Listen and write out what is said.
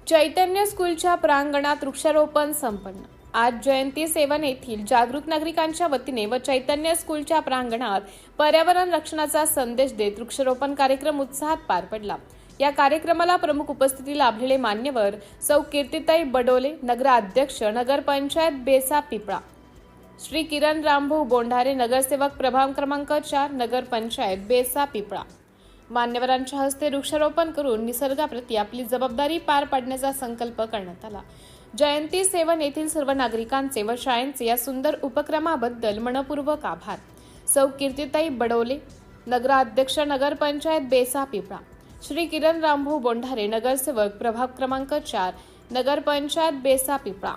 चैतन्य स्कूलच्या प्रांगणात वृक्षारोपण संपन्न। आज जयंती सेवन येथील जागरूक नागरिकांच्या वतीने व चैतन्य स्कूलच्या प्रांगणात पर्यावरण रक्षणाचा संदेश देत वृक्षारोपण कार्यक्रम उत्साहात पार पडला। या कार्यक्रमाला प्रमुख उपस्थिती लाभलेले मान्यवर सौ कीर्तिताई बडोले, नगराध्यक्ष नगर पंचायत बेसा पिपळा, श्री किरण रामभाऊ बोंढारे, नगरसेवक प्रभाग क्रमांक 4 नगर पंचायत बेसा पिपळा। मान्यवरांच्या हस्ते वृक्षारोपण करून निसर्गाप्रती आपली जबाबदारी पार पाडण्याचा संकल्प करण्यात आला। जयंती सेवन येथील सर्व नागरिकांचे व शाळांचे या सुंदर उपक्रमाबद्दल मनपूर्वक आभार। सौ कीर्तिताई बडोले, नगराध्यक्ष नगर पंचायत बेसा पिपळा, श्री किरण रामभाऊ बोंढारे, नगरसेवक प्रभाग क्रमांक 4 नगर पंचायत बेसा पिपळा।